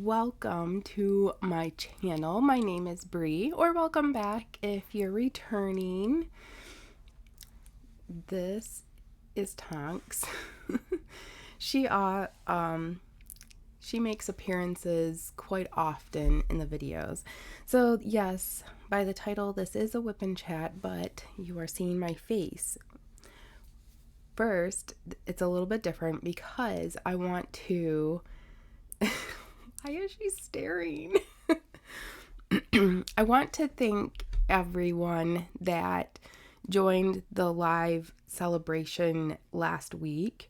welcome to my channel. My name is Bree, or welcome back if you're returning. This is Tonks. She she makes appearances quite often in the videos. So yes, by the title, this is a WIP and chat, but you are seeing my face. First, it's a little bit different because I want to... Why is she staring? I want to thank everyone that joined the live celebration last week.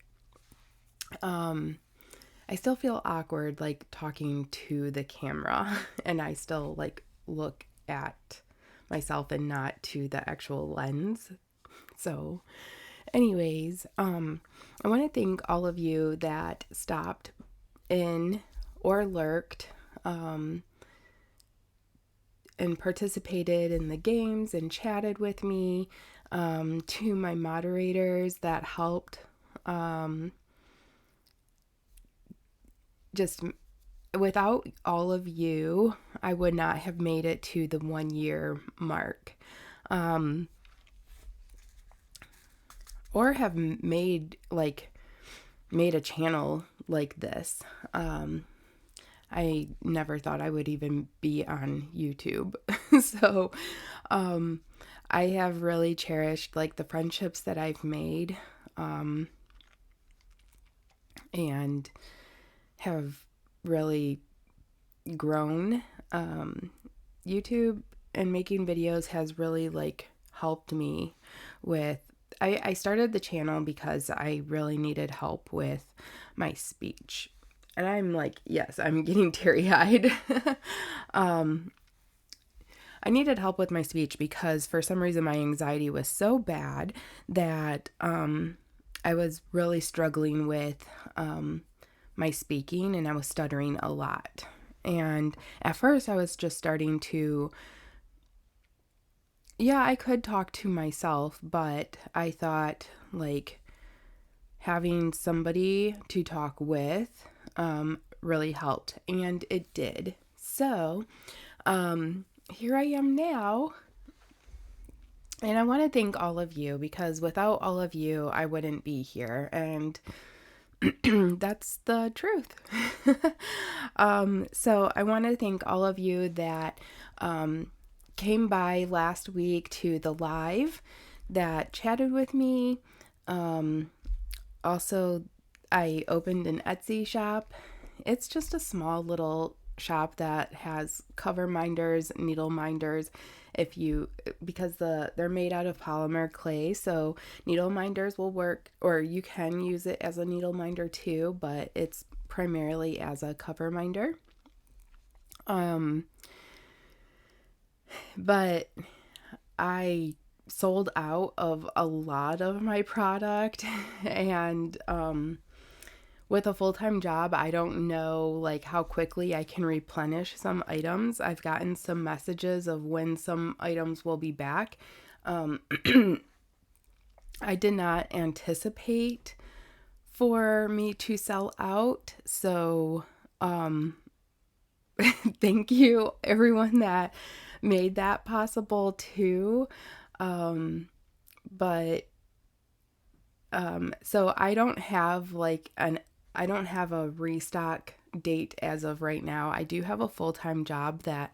I still feel awkward talking to the camera and I still look at myself and not to the actual lens. So anyways, I want to thank all of you that stopped in or lurked and participated in the games and chatted with me, to my moderators that helped. Just without all of you, I would not have made it to the 1 year mark, or have made a channel like this. I never thought I would even be on YouTube. So I have really cherished the friendships that I've made, and have really grown. YouTube and making videos has really helped me with... I started the channel because I really needed help with my speech. And I'm yes, I'm getting teary-eyed. I needed help with my speech because for some reason my anxiety was so bad that I was really struggling with my speaking, and I was stuttering a lot. And at first I was just starting to... Yeah, I could talk to myself, but I thought having somebody to talk with really helped, and it did. So here I am now, and I want to thank all of you because without all of you I wouldn't be here, and that's the truth. So I want to thank all of you that came by last week to the live, that chatted with me. Also, I opened an Etsy shop. It's just a small little shop that has cover minders, needle minders. Because they're made out of polymer clay, so needle minders will work, or you can use it as a needle minder too, but it's primarily as a cover minder. But I sold out of a lot of my product, and with a full-time job, I don't know how quickly I can replenish some items. I've gotten some messages of when some items will be back. I did not anticipate for me to sell out. So thank you everyone that made that possible too. But so I don't have I don't have a restock date as of right now. I do have a full-time job that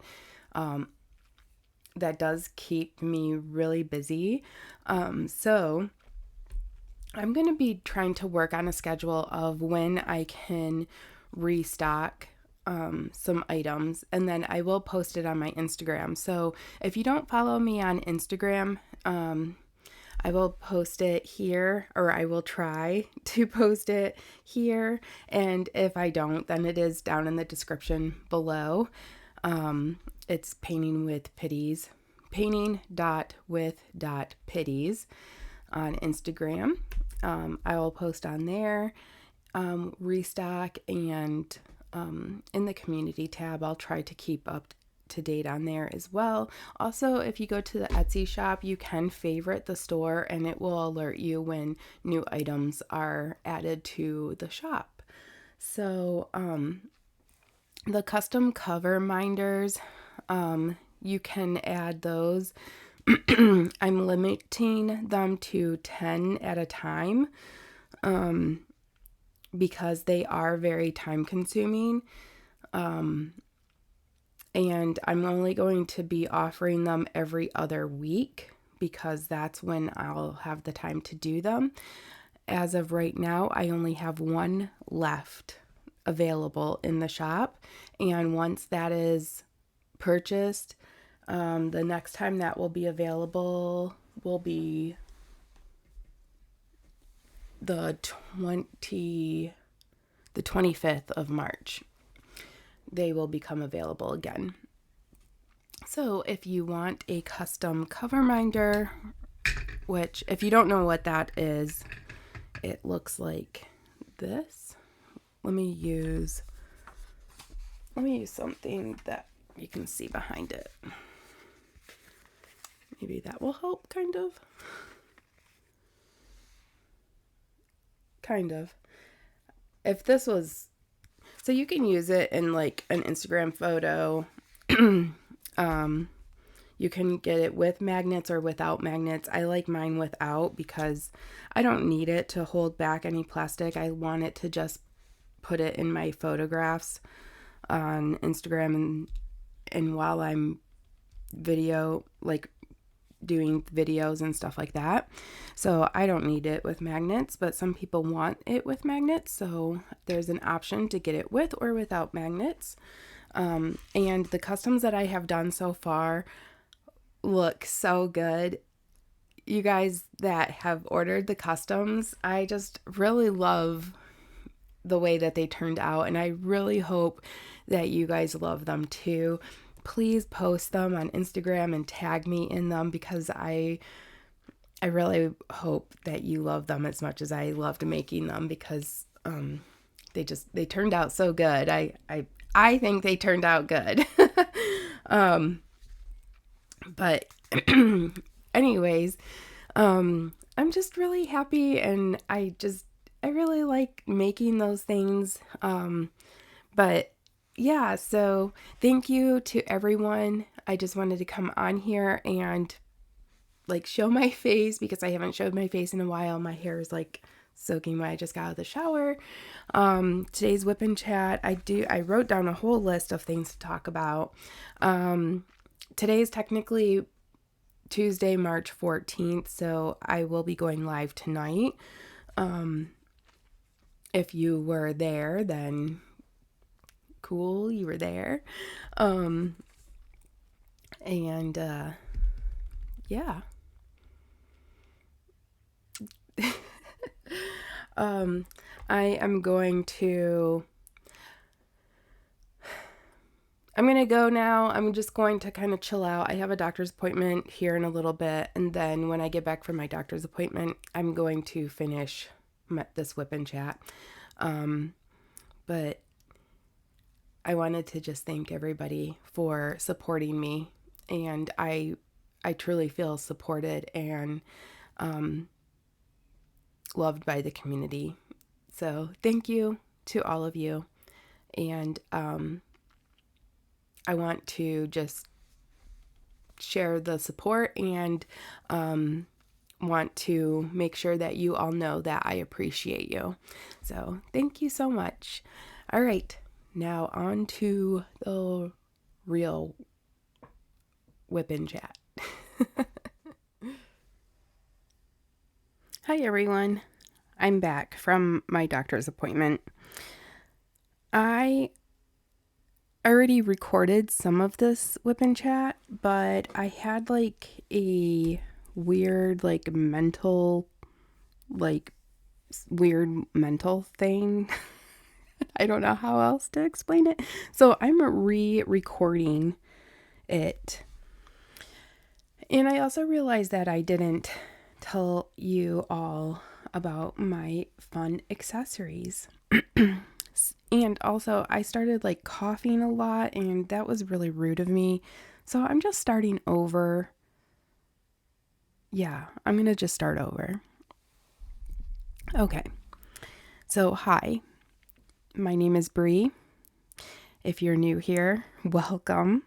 does keep me really busy. So I'm going to be trying to work on a schedule of when I can restock some items, and then I will post it on my Instagram. So if you don't follow me on Instagram, I will post it here, or I will try to post it here. And if I don't, then it is down in the description below. It's painting.with.pitties on Instagram. I will post on there, restock, and in the community tab, I'll try to keep up to date on there as well. Also, if you go to the Etsy shop, you can favorite the store and it will alert you when new items are added to the shop. So The custom cover minders, you can add those. I'm limiting them to 10 at a time, because they are very time consuming. And I'm only going to be offering them every other week because that's when I'll have the time to do them. As of right now, I only have one left available in the shop. And once that is purchased, the next time that will be available will be the 25th of March. They will become available again. So if you want a custom cover minder, which if you don't know what that is, it looks like this. Let me use something that you can see behind it. Maybe that will help, kind of. If this was, so you can use it in like an Instagram photo. You can get it with magnets or without magnets. I like mine without because I don't need it to hold back any plastic. I want it to just put it in my photographs on Instagram and while I'm doing videos and stuff like that. So I don't need it with magnets, but some people want it with magnets. So there's an option to get it with or without magnets. And the customs that I have done so far look so good. You guys that have ordered the customs, I just really love the way that they turned out, and I really hope that you guys love them too. Please post them on Instagram and tag me in them because I really hope that you love them as much as I loved making them because they turned out so good. I think they turned out good. But anyways, I'm just really happy and I really like making those things. But yeah, so thank you to everyone. I just wanted to come on here and like show my face because I haven't showed my face in a while. My hair is like soaking wet. I just got out of the shower. Today's WIP and chat. I wrote down a whole list of things to talk about. Today is technically Tuesday, March 14th, so I will be going live tonight. If you were there, then cool, you were there. Yeah. I am going to go now. I'm just going to kind of chill out. I have a doctor's appointment here in a little bit, and then when I get back from my doctor's appointment, I'm going to finish this WIP and chat. But I wanted to just thank everybody for supporting me, and I truly feel supported and loved by the community. So thank you to all of you, and I want to just share the support and want to make sure that you all know that I appreciate you. So thank you so much. All right, now on to the real WIP and chat. Hi everyone, I'm back from my doctor's appointment. I already recorded some of this WIP and chat, but I had like a weird mental thing. I don't know how else to explain it. So I'm re-recording it. And I also realized that I didn't tell you all about my fun accessories. And also I started coughing a lot, and that was really rude of me. So I'm just starting over. Yeah, I'm going to just start over. Okay. So hi, my name is Bree, If you're new here, welcome.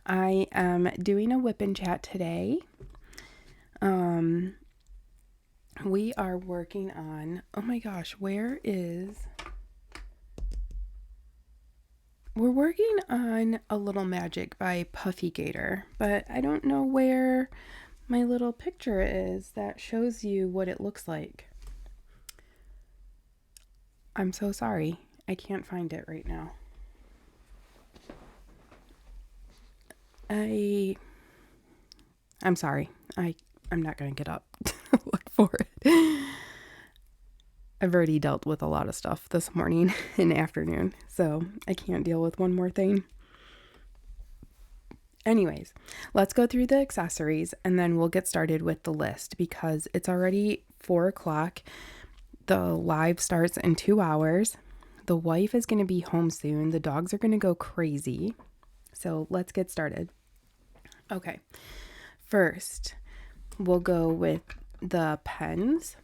I am doing a WIP and chat today. We are working on, oh my gosh, we're working on A Little Magic by Puffy Gator, but I don't know where my little picture is that shows you what it looks like. I'm so sorry. I can't find it right now. I'm sorry. I'm not going to get up to look for it. I've already dealt with a lot of stuff this morning and afternoon, so I can't deal with one more thing. Anyways, let's go through the accessories and then we'll get started with the list because it's already 4 o'clock. The live starts in 2 hours. The wife is going to be home soon. The dogs are going to go crazy. So let's get started. Okay, first we'll go with the pens.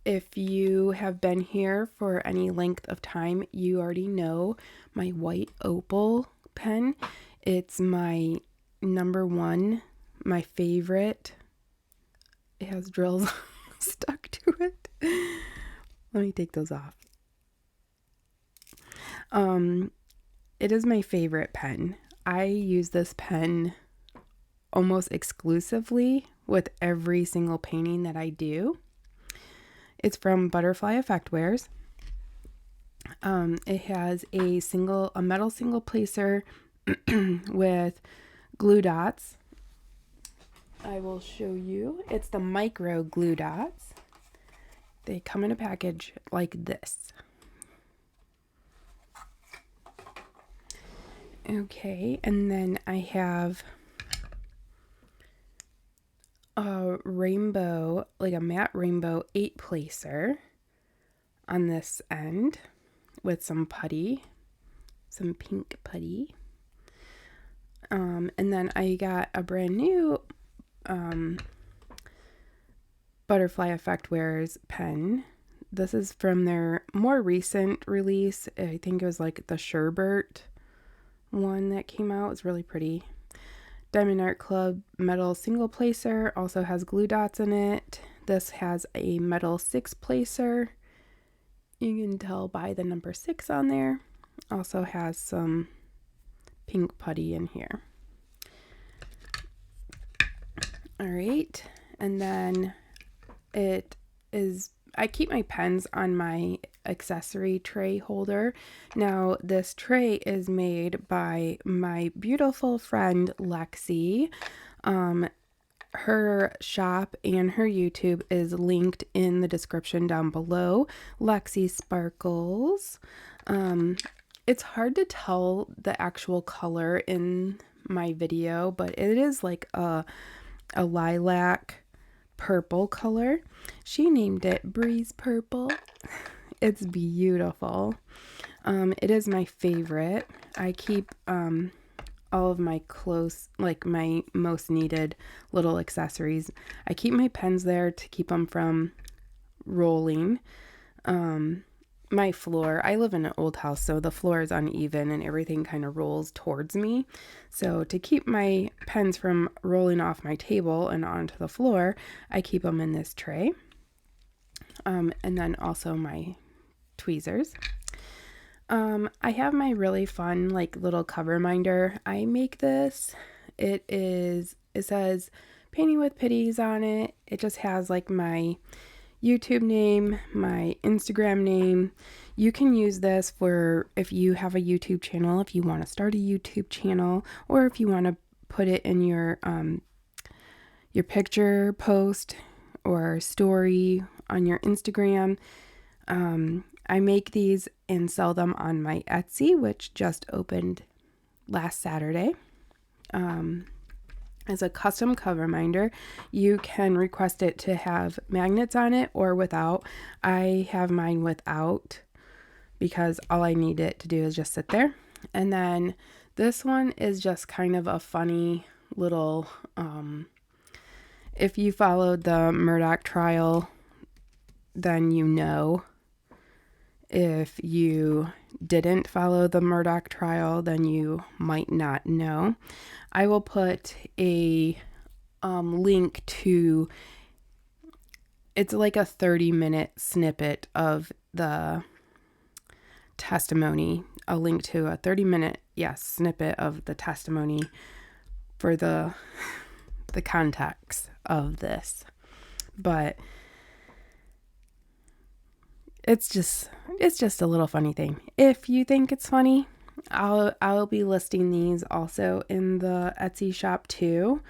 If you have been here for any length of time, you already know my white opal pen. It's my number one, my favorite. It has drills stuck to it. Let me take those off. It is my favorite pen. I use this pen almost exclusively with every single painting that I do. It's from Butterfly Effect Wares. It has a metal single placer with glue dots. I will show you. It's the micro glue dots. They come in a package like this. Okay, and then I have a rainbow, like a matte rainbow 8 placer on this end with some putty, some pink putty. And then I got a brand new Butterfly Effect Wares pen. This is from their more recent release. I think it was like the Sherbert one that came out. It's really pretty. Diamond Art Club metal single placer, also has glue dots in it. This has a metal 6 placer. You can tell by the number 6 on there. Also has some pink putty in here. All right, and then I keep my pens on my accessory tray holder. Now, this tray is made by my beautiful friend Lexi. Her shop and her YouTube is linked in the description down below. Lexi Sparkles. It's hard to tell the actual color in my video, but it is like a lilac purple color. She named it Breeze Purple. It's beautiful. It is my favorite. I keep all of my my most needed little accessories. I keep my pens there to keep them from rolling. My floor, I live in an old house, so the floor is uneven and everything kind of rolls towards me. So to keep my pens from rolling off my table and onto the floor, I keep them in this tray. And then also my tweezers. I have my really fun little cover minder. I make this. It says Painting with Pitties on it. It just has my YouTube name, my Instagram name. You can use this for if you have a YouTube channel, if you want to start a YouTube channel, or if you want to put it in your picture post or story on your Instagram. I make these and sell them on my Etsy, which just opened last Saturday. As a custom cover minder, you can request it to have magnets on it or without. I have mine without because all I need it to do is just sit there. And then this one is just kind of a funny little, if you followed the Murdoch trial, then you know. If you didn't follow the Murdoch trial, then you might not know. I will put a link to, it's like a 30-minute snippet of the testimony, a link to a 30-minute, snippet of the testimony for the context of this. But it's just a little funny thing. If you think it's funny, I'll be listing these also in the Etsy shop too.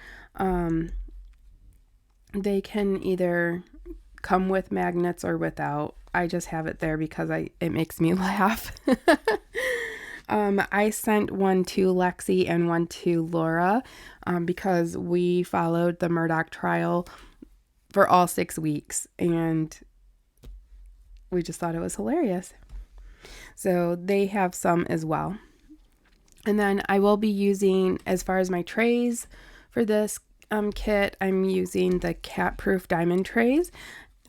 They can either come with magnets or without. I just have it there because it makes me laugh. I sent one to Lexi and one to Laura because we followed the Murdoch trial for all 6 weeks, and we just thought it was hilarious. So they have some as well. And then I will be using, as far as my trays for this kit, I'm using the cat-proof diamond trays.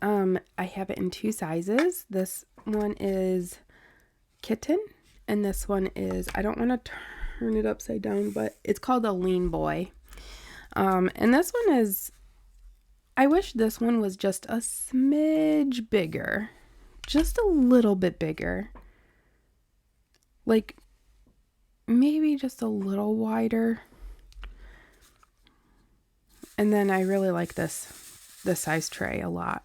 I have it in 2 sizes. This one is kitten, and this one is, I don't want to turn it upside down, but it's called a lean boy. And this one is, I wish this one was just a smidge bigger. Just a little bit bigger. Like, maybe just a little wider. And then I really like this size tray a lot.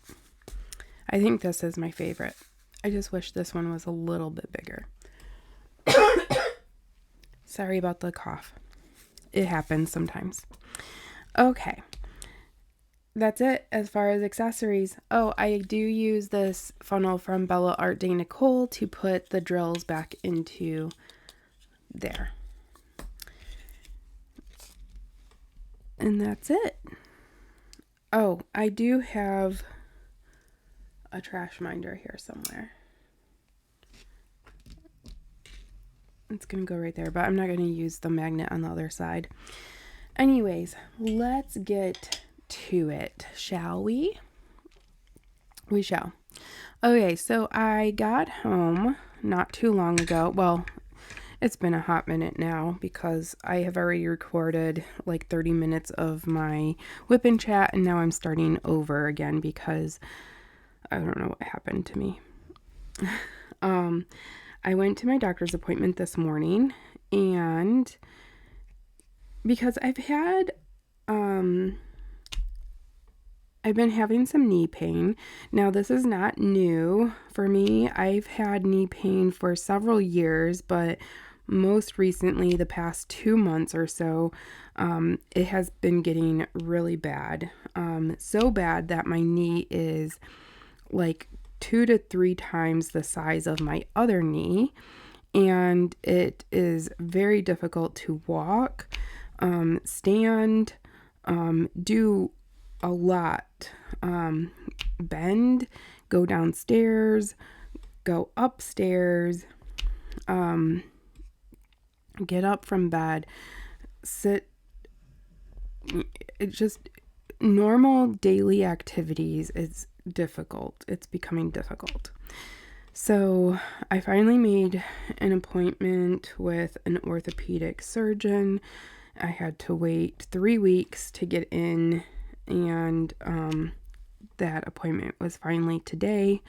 I think this is my favorite. I just wish this one was a little bit bigger. Sorry about the cough. It happens sometimes. Okay. That's it as far as accessories. Oh, I do use this funnel from Bella Art de Nicole to put the drills back into there. And that's it. Oh, I do have a trash minder here somewhere. It's going to go right there, but I'm not going to use the magnet on the other side. Anyways, let's get to it, shall we? We shall. Okay, so I got home not too long ago. Well, it's been a hot minute now because I have already recorded like 30 minutes of my WIP and chat, and now I'm starting over again because I don't know what happened to me. I went to my doctor's appointment this morning, and because I've been having some knee pain. Now, this is not new for me. I've had knee pain for several years, but most recently, the past 2 months or so, it has been getting really bad. So bad that my knee is like 2 to 3 times the size of my other knee, and it is very difficult to walk, stand, do a lot, bend, go downstairs, go upstairs, get up from bed, sit. It just, normal daily activities is difficult. It's becoming difficult. So I finally made an appointment with an orthopedic surgeon. I had to wait 3 weeks to get in, and that appointment was finally today.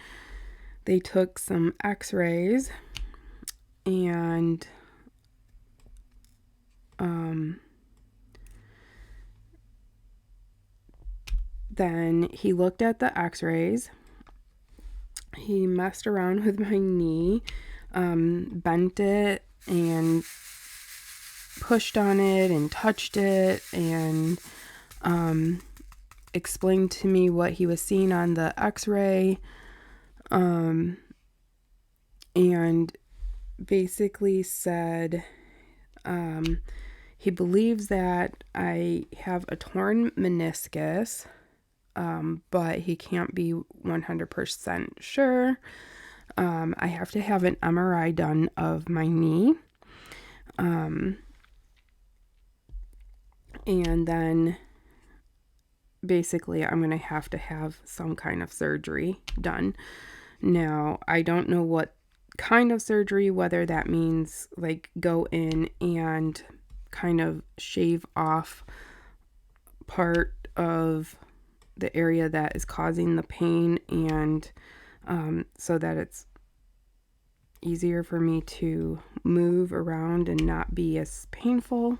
They took some x-rays, and then he looked at the x-rays. He messed around with my knee, bent it and pushed on it and touched it, and explained to me what he was seeing on the x-ray, and basically said he believes that I have a torn meniscus, but he can't be 100% sure. I have to have an MRI done of my knee. And then basically I'm going to have some kind of surgery done. Now, I don't know what kind of surgery, whether that means like go in and kind of shave off part of the area that is causing the pain, and so that it's easier for me to move around and not be as painful.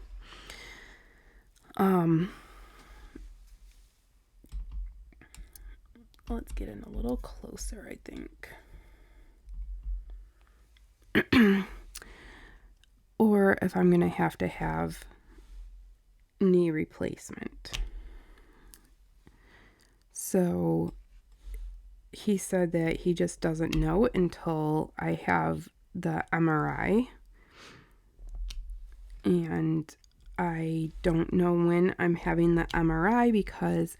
Let's get in a little closer, I think. Or if I'm going to have knee replacement. So he said that he just doesn't know until I have the MRI. And I don't know when I'm having the MRI because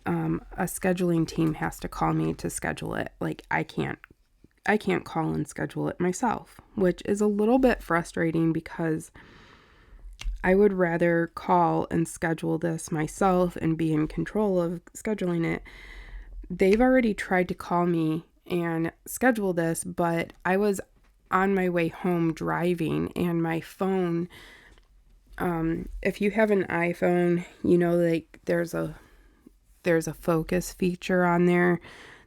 a scheduling team has to call me to schedule it. Like I can't call and schedule it myself, which is a little bit frustrating because I would rather call and schedule this myself and be in control of scheduling it. They've already tried to call me and schedule this, but I was on my way home driving, and my phone, if you have an iPhone, you know, like there's a focus feature on there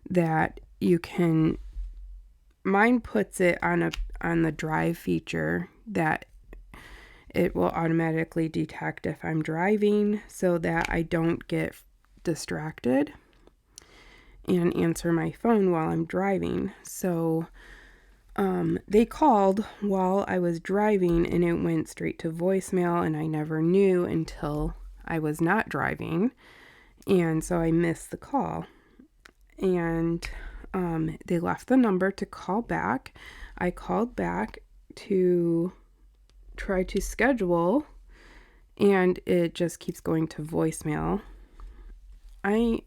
that you can, mine puts it on the drive feature that it will automatically detect if I'm driving so that I don't get distracted and answer my phone while I'm driving. So they called while I was driving, and it went straight to voicemail, and I never knew until I was not driving, and so I missed the call. And they left the number to call back. I called back to try to schedule, and it just keeps going to voicemail. I'm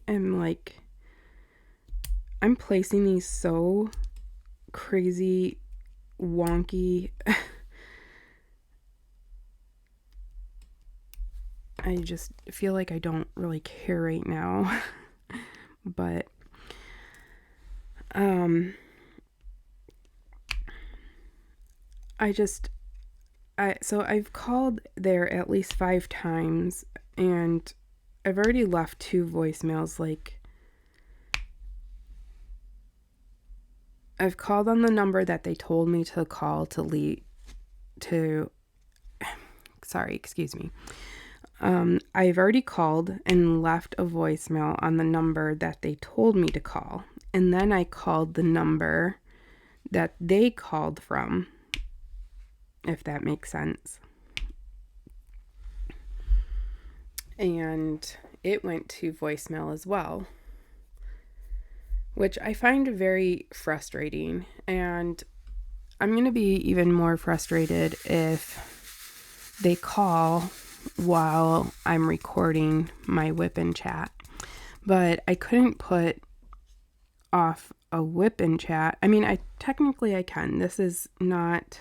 placing these so crazy wonky. I just feel like I don't really care right now. But so I've called there at least 5 times, and I've already left 2 voicemails. Like, I've called on the number that they told me to call I've already called and left a voicemail on the number that they told me to call. And then I called the number that they called from, if that makes sense. And it went to voicemail as well, which I find very frustrating. And I'm going to be even more frustrated if they call while I'm recording my WIP and chat. But I couldn't put off a WIP and chat. I mean, I can. This is not,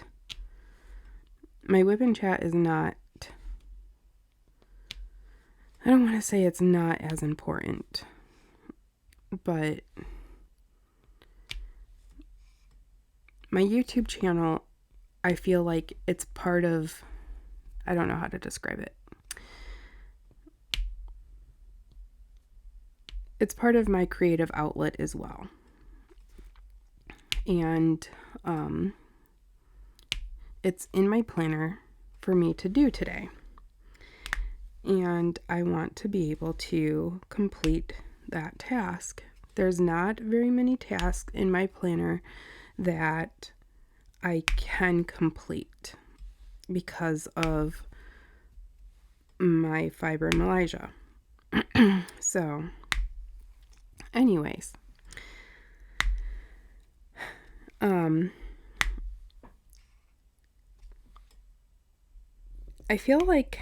my WIP and chat is not, I don't want to say it's not as important, but my YouTube channel, I feel like it's part of, I don't know how to describe it. It's part of my creative outlet as well. And it's in my planner for me to do today. And I want to be able to complete that task. There's not very many tasks in my planner that I can complete because of my fibromyalgia. So, anyways, I feel like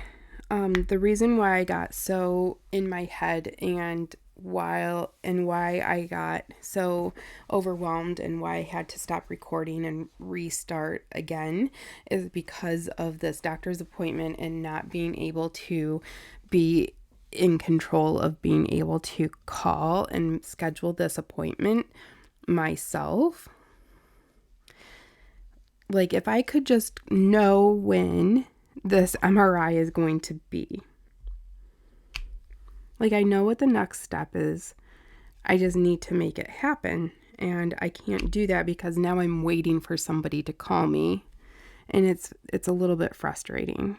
the reason why I got so in my head and why I got so overwhelmed and why I had to stop recording and restart again is because of this doctor's appointment and not being able to be in control of being able to call and schedule this appointment myself. like, if I could just know when this MRI is going to be. Like, I know what the next step is. I just need to make it happen. And I can't do that because now I'm waiting for somebody to call me. And it's a little bit frustrating.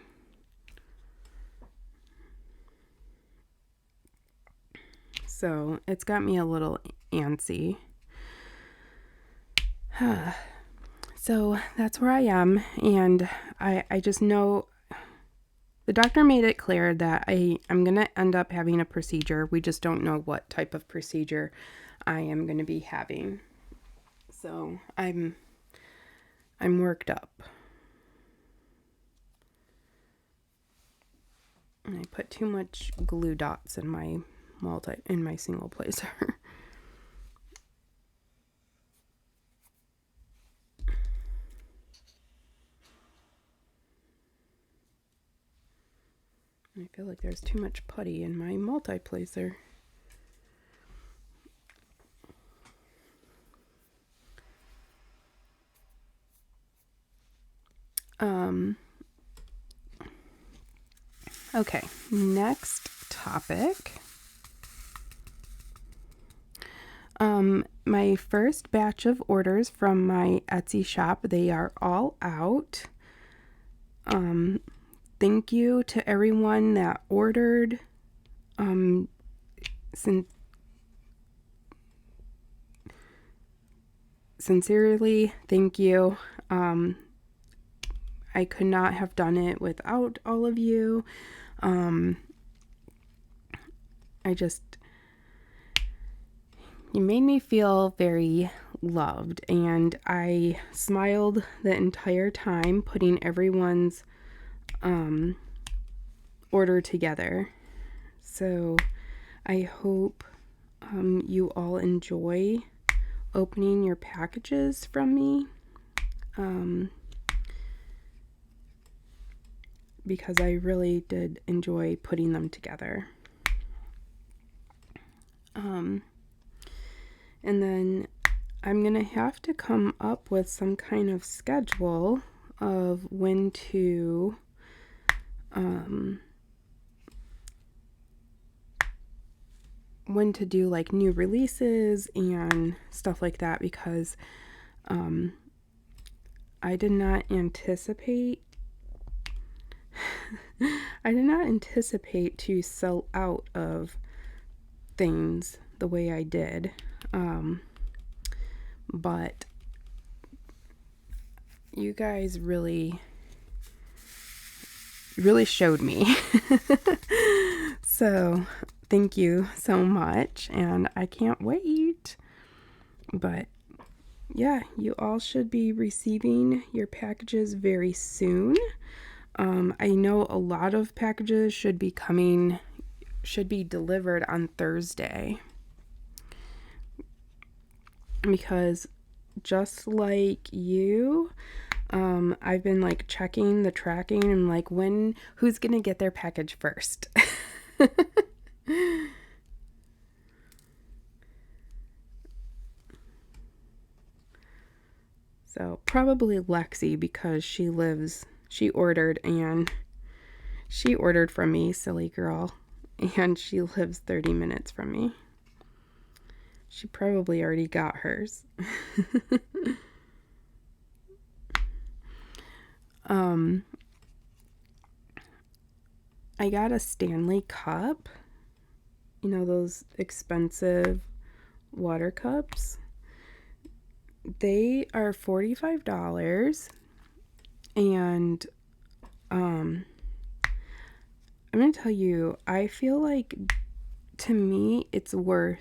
So it's got me a little antsy. So that's where I am. And I just know the doctor made it clear that I'm going to end up having a procedure. We just don't know what type of procedure I am going to be having. So I'm worked up. And I put too much glue dots in my single placer. I feel like there's too much putty in my multi-placer. Okay, next topic. My first batch of orders from my Etsy shop, they are all out. Thank you to everyone that ordered. Sincerely, thank you. I could not have done it without all of you. You made me feel very loved, and I smiled the entire time putting everyone's order together. So I hope you all enjoy opening your packages from me, because I really did enjoy putting them together. And then I'm going to have to come up with some kind of schedule of when to do like new releases and stuff like that, because I did not anticipate to sell out of things the way I did. But you guys really showed me. So thank you so much, and I can't wait. But yeah, you all should be receiving your packages very soon. I know a lot of packages should be delivered on Thursday, because just like you, I've been like checking the tracking and like who's gonna get their package first. So probably Lexi, because she ordered from me, silly girl, and she lives 30 minutes from me. She probably already got hers. I got a Stanley cup. You know, those expensive water cups. They are $45. And I'm going to tell you, I feel like, to me, it's totally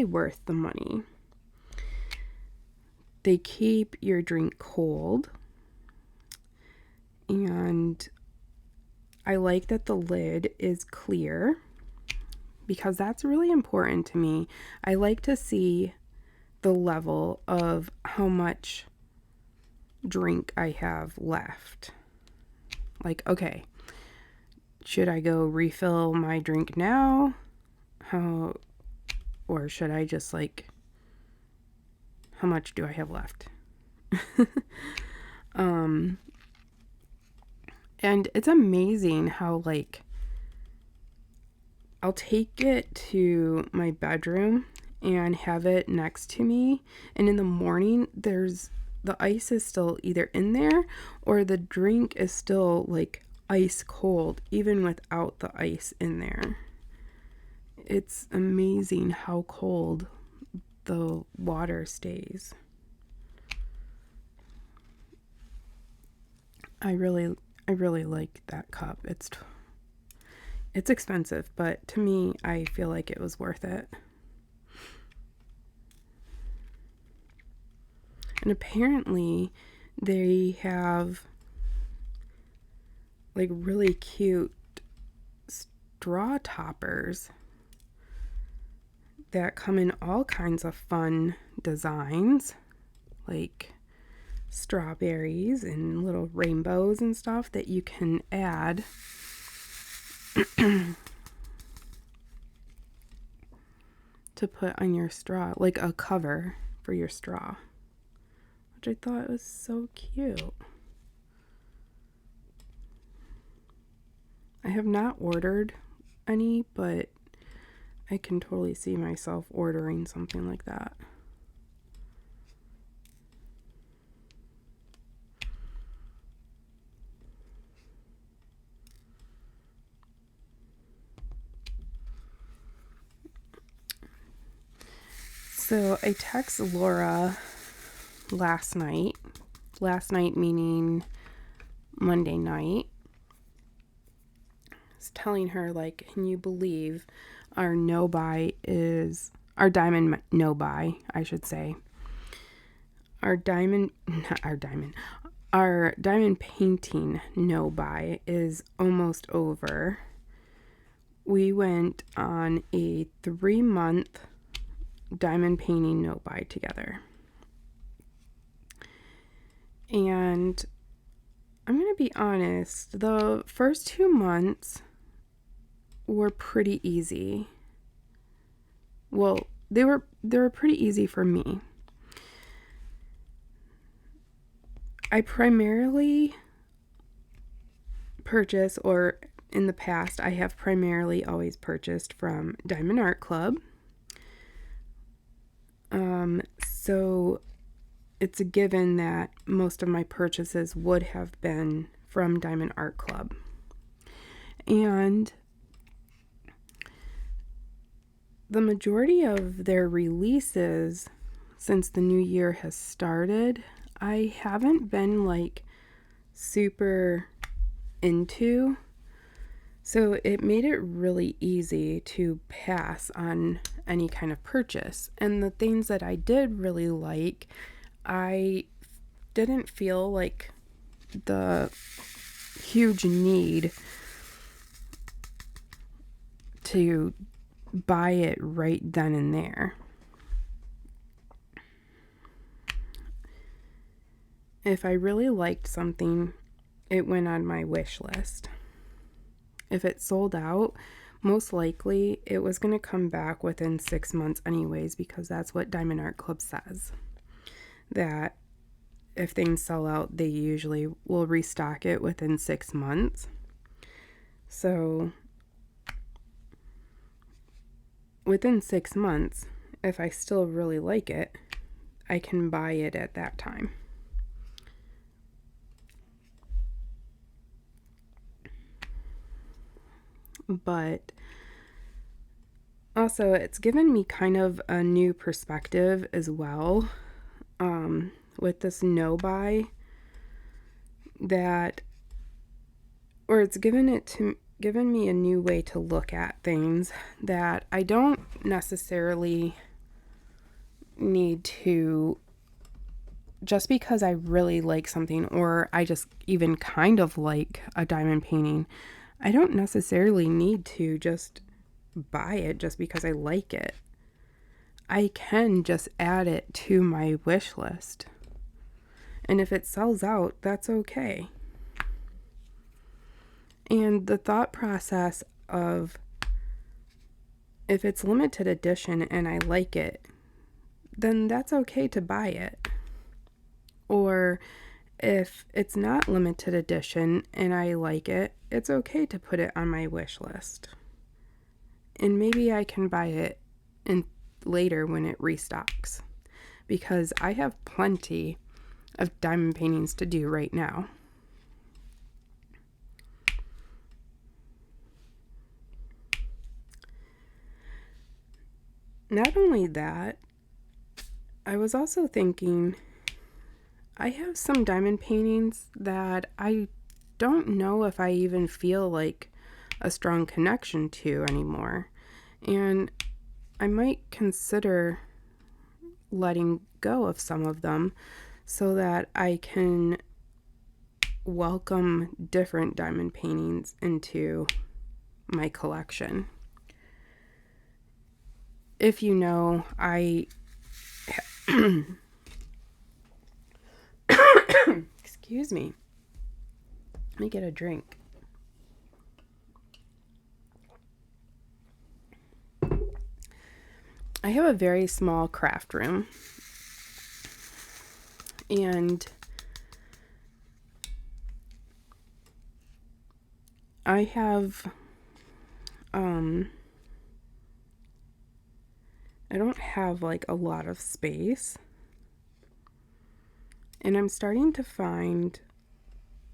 worth the money. They keep your drink cold, and I like that the lid is clear, because that's really important to me. I like to see the level of how much drink I have left. Like, okay, should I go refill my drink now? Or should I just, like, how much do I have left? And it's amazing how, like, I'll take it to my bedroom and have it next to me, and in the morning the ice is still either in there or the drink is still like ice cold even without the ice in there. It's amazing how cold the water stays. I really like that cup. It's expensive, but to me, I feel like it was worth it. And apparently they have like really cute straw toppers that come in all kinds of fun designs, like strawberries and little rainbows and stuff that you can add to put on your straw, like a cover for your straw, which I thought was so cute. I have not ordered any, but I can totally see myself ordering something like that. So I texted Laura last night meaning Monday night. I was telling her, like, can you believe our diamond no buy, I should say. Our diamond painting no buy is almost over. We went on a 3-month diamond painting no buy together. And I'm going to be honest, the first 2 months were pretty easy. Well, they were pretty easy for me. I primarily purchase, or in the past, I have primarily always purchased from Diamond Art Club. So it's a given that most of my purchases would have been from Diamond Art Club. And the majority of their releases since the new year has started, I haven't been like super into. So it made it really easy to pass on any kind of purchase. And the things that I did really like, I didn't feel like the huge need to buy it right then and there. If I really liked something, it went on my wish list. If it sold out, most likely it was going to come back within 6 months anyways, because that's what Diamond Art Club says. That if things sell out, they usually will restock it within 6 months. So within 6 months, if I still really like it, I can buy it at that time. But also, it's given me kind of a new perspective as well, with this no buy, it's given me a new way to look at things, that I don't necessarily need to, just because I really like something, or I just even kind of like a diamond painting, I don't necessarily need to just buy it just because I like it. I can just add it to my wish list. And if it sells out, that's okay. And the thought process of, if it's limited edition and I like it, then that's okay to buy it. Or if it's not limited edition and I like it, it's okay to put it on my wish list. And maybe I can buy it later when it restocks, because I have plenty of diamond paintings to do right now. Not only that, I was also thinking I have some diamond paintings that I don't know if I even feel like a strong connection to anymore. And I might consider letting go of some of them so that I can welcome different diamond paintings into my collection. If you know, excuse me. Let me get a drink. I have a very small craft room, and I have I don't have like a lot of space, and I'm starting to find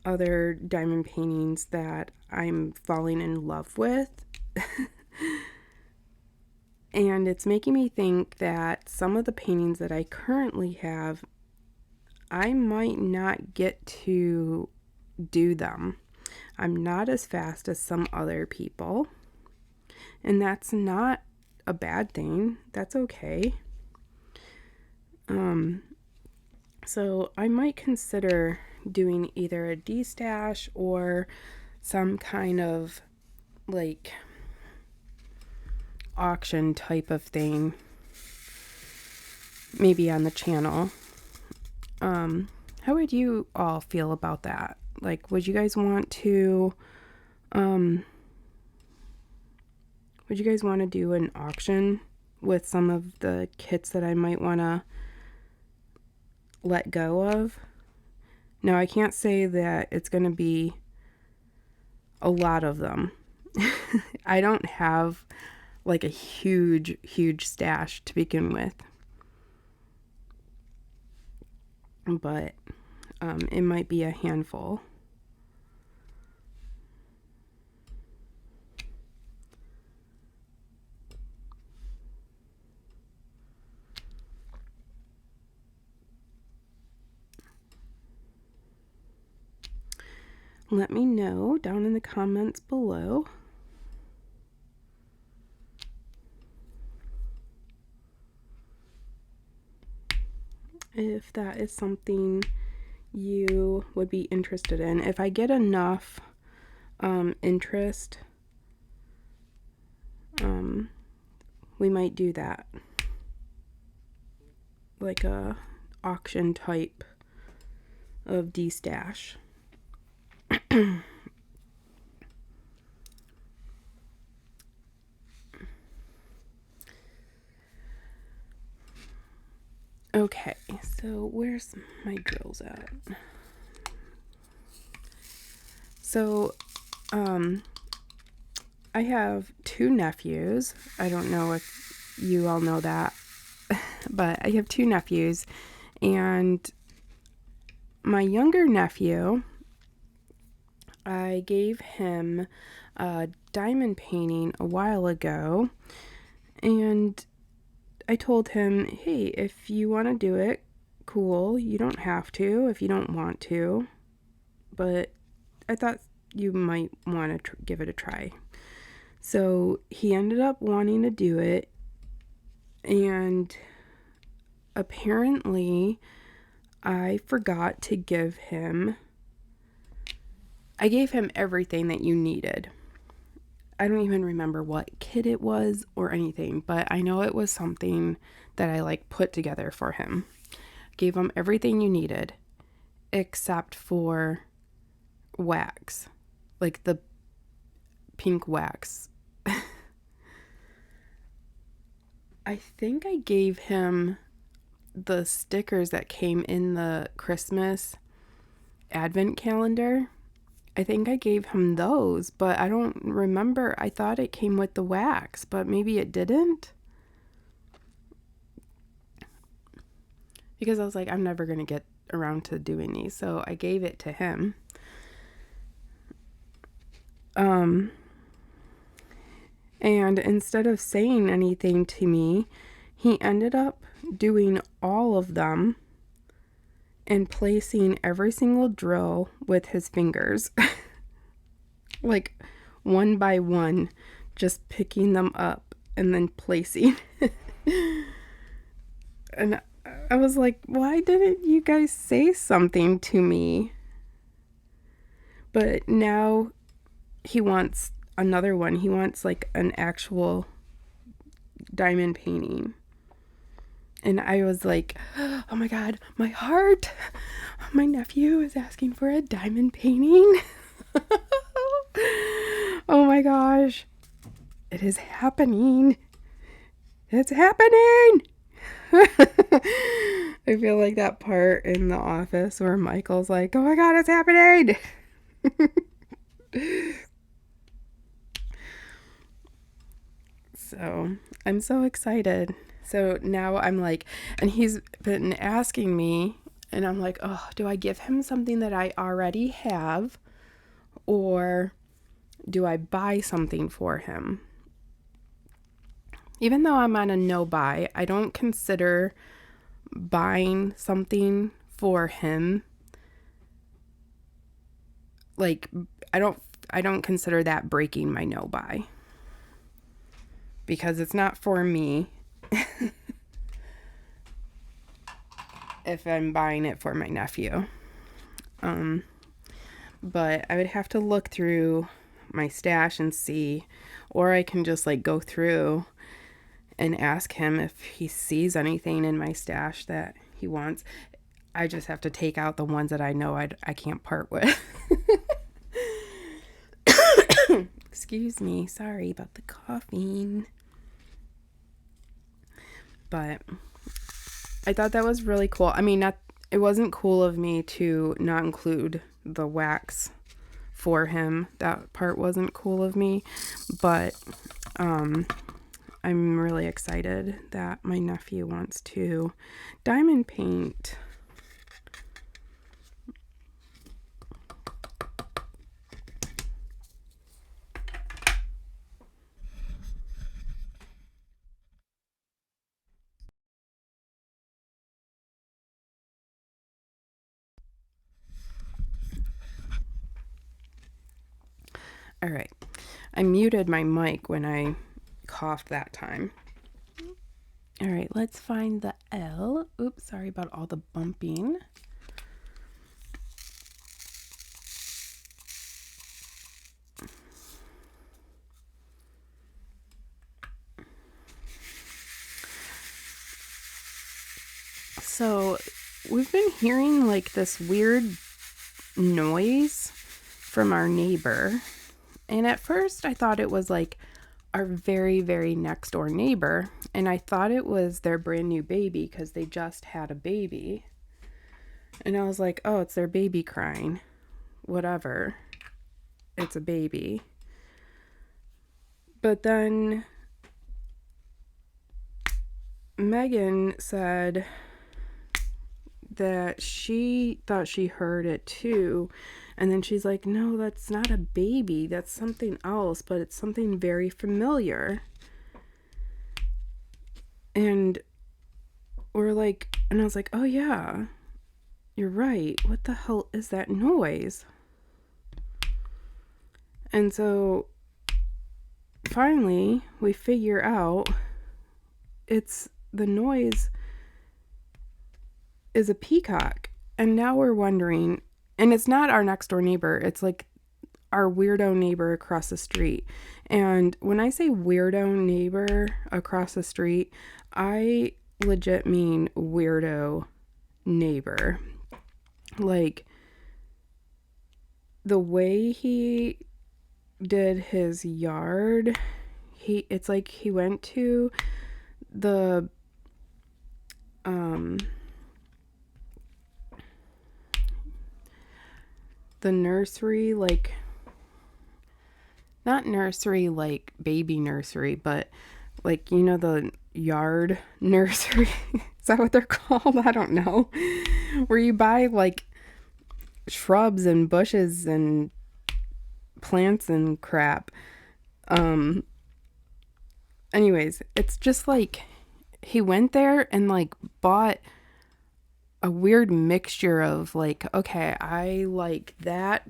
other diamond paintings that I'm falling in love with. And it's making me think that some of the paintings that I currently have, I might not get to do them. I'm not as fast as some other people, and that's not a bad thing. That's okay. So I might consider doing either a destash or some kind of like auction type of thing, maybe on the channel. How would you all feel about that? Like, would you guys want to do an auction with some of the kits that I might want to let go of? Now, I can't say that it's going to be a lot of them. I don't have like a huge stash to begin with. But it might be a handful. Let me know down in the comments below. If that is something you would be interested in. If I get enough interest, we might do that. Like a auction type of destash. Okay, so where's my drills at? So, I have 2 nephews. I don't know if you all know that, but I have 2 nephews, and my younger nephew, I gave him a diamond painting a while ago, and I told him, hey, if you want to do it, cool. You don't have to if you don't want to, but I thought you might want to give it a try. So he ended up wanting to do it, and apparently I forgot to give him, I gave him everything that you needed. I don't even remember what kit it was or anything, but I know it was something that I like put together for him. Gave him everything you needed except for wax, like the pink wax. I think I gave him the stickers that came in the Christmas advent calendar. I think I gave him those, but I don't remember. I thought it came with the wax, but maybe it didn't. Because I was like, I'm never going to get around to doing these. So I gave it to him. And instead of saying anything to me, he ended up doing all of them and placing every single drill with his fingers. Like one by one, just picking them up and then placing. And I was like, why didn't you guys say something to me? But now he wants another one. He wants like an actual diamond painting. And I was like, oh my God, my heart. My nephew is asking for a diamond painting. Oh my gosh. It is happening. It's happening. I feel like that part in The Office where Michael's like, oh my God, it's happening. So I'm so excited. So now I'm like, and he's been asking me, and I'm like, oh, do I give him something that I already have, or do I buy something for him? Even though I'm on a no buy, I don't consider buying something for him. Like, I don't consider that breaking my no buy. Because it's not for me. If I'm buying it for my nephew. But I would have to look through my stash and see, or I can just like go through and ask him if he sees anything in my stash that he wants. I just have to take out the ones that I know I can't part with. Excuse me. Sorry about the coughing. But I thought that was really cool. I mean, it wasn't cool of me to not include the wax for him. That part wasn't cool of me. But I'm really excited that my nephew wants to diamond paint. All right. I muted my mic when I coughed that time. All right, let's find the L. Oops, sorry about all the bumping. So we've been hearing like this weird noise from our neighbor. And at first I thought it was like our very, very next door neighbor. And I thought it was their brand new baby because they just had a baby. And I was like, oh, it's their baby crying. Whatever. It's a baby. But then Megan said that she thought she heard it too. And then she's like, no, that's not a baby. That's something else, but it's something very familiar. And we're like, and I was like, oh yeah, you're right. What the hell is that noise? And so finally we figure out it's the noise is a peacock. And now we're wondering, and it's not our next door neighbor, it's like our weirdo neighbor across the street. And when I say weirdo neighbor across the street, I legit mean weirdo neighbor. Like the way he did his yard, it's like he went to the um, the nursery, like, not nursery like baby nursery, but like, you know, the yard nursery. Is that what they're called? I don't know. Where you buy like shrubs and bushes and plants and crap. Anyways, it's just like he went there and like bought a weird mixture of like, okay, I like that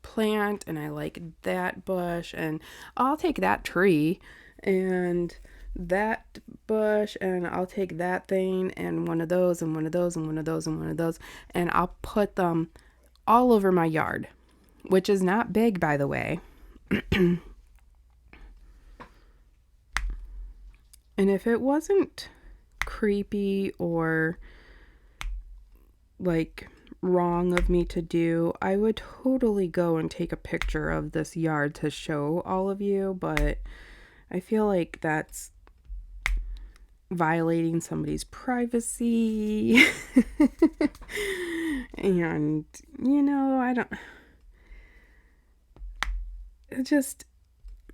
plant and I like that bush and I'll take that tree and that bush and I'll take that thing and one of those and one of those and one of those and one of those and I'll put them all over my yard, which is not big, by the way. And if it wasn't creepy or like wrong of me to do, I would totally go and take a picture of this yard to show all of you, but I feel like that's violating somebody's privacy. And, you know, I don't... It just...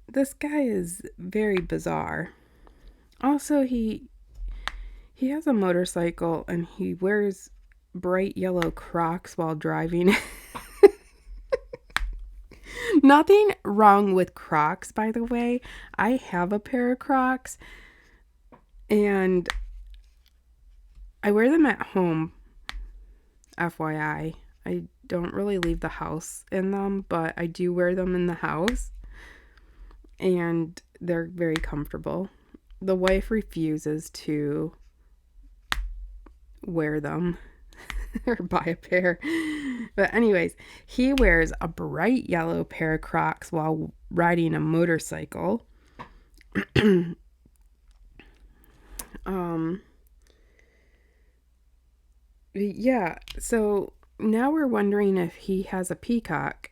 This guy is very bizarre. Also, he has a motorcycle and he wears bright yellow Crocs while driving. Nothing wrong with Crocs, by the way. I have a pair of Crocs and I wear them at home, FYI. I don't really leave the house in them, but I do wear them in the house and they're very comfortable. The wife refuses to wear them or buy a pair. But anyways, he wears a bright yellow pair of Crocs while riding a motorcycle. Yeah, so now we're wondering if he has a peacock.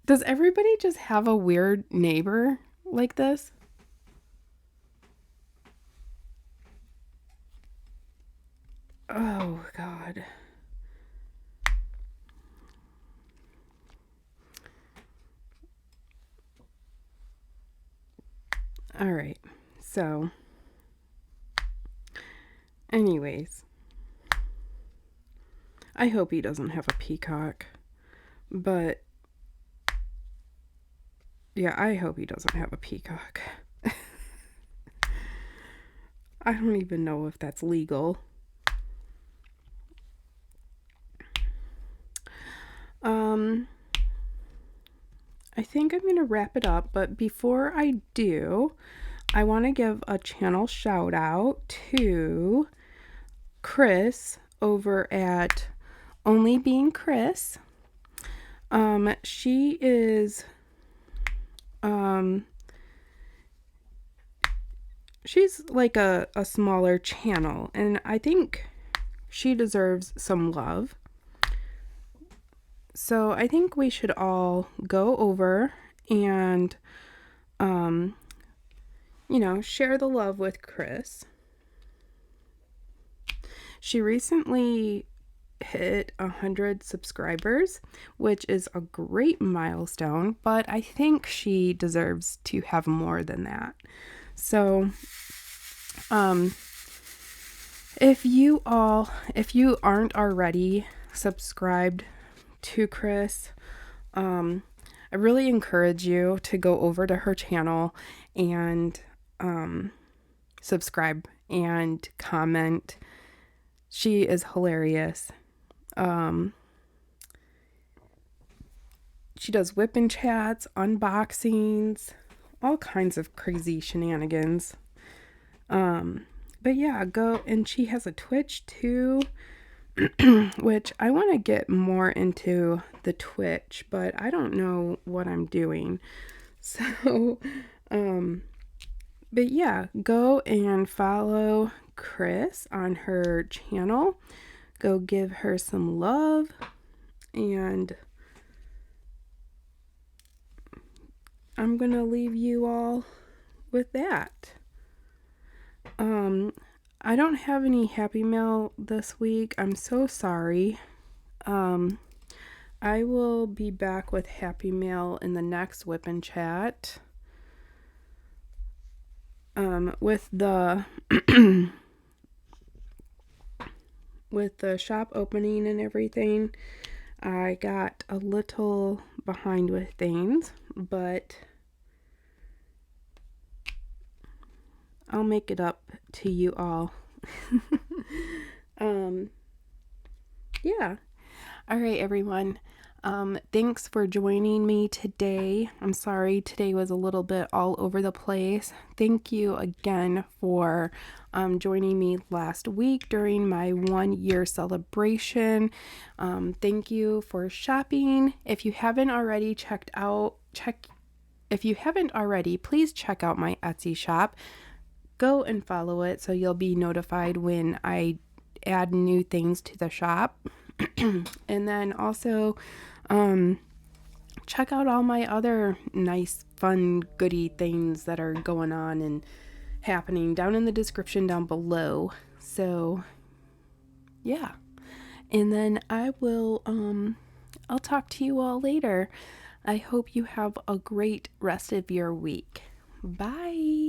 Does everybody just have a weird neighbor like this? Oh, God. All right. So, anyways, I hope he doesn't have a peacock. But, yeah, I hope he doesn't have a peacock. I don't even know if that's legal. I think I'm going to wrap it up, but before I do, I want to give a channel shout out to Chris over at Only Being Chris. She is, she's like a smaller channel, and I think she deserves some love. So I think we should all go over and, you know, share the love with Chris. She recently hit 100 subscribers, which is a great milestone, but I think she deserves to have more than that. So, if you aren't already subscribed to Chris, I really encourage you to go over to her channel and subscribe and comment. She is hilarious. She does WIP and chats, unboxings, all kinds of crazy shenanigans. But yeah, go, and she has a Twitch too. Which I want to get more into the Twitch, but I don't know what I'm doing. So, but yeah, go and follow Chris on her channel. Go give her some love, and I'm gonna leave you all with that. I don't have any Happy Mail this week. I'm so sorry. I will be back with Happy Mail in the next WIP and Chat. With the with the shop opening and everything, I got a little behind with things, but I'll make it up to you all. Yeah. All right, everyone. Thanks for joining me today. I'm sorry today was a little bit all over the place. Thank you again for joining me last week during my 1-year celebration. Thank you for shopping. If you haven't already, please check out my Etsy shop. Go and follow it so you'll be notified when I add new things to the shop. And then also check out all my other nice, fun, goody things that are going on and happening down in the description down below. So, yeah. And then I'll talk to you all later. I hope you have a great rest of your week. Bye.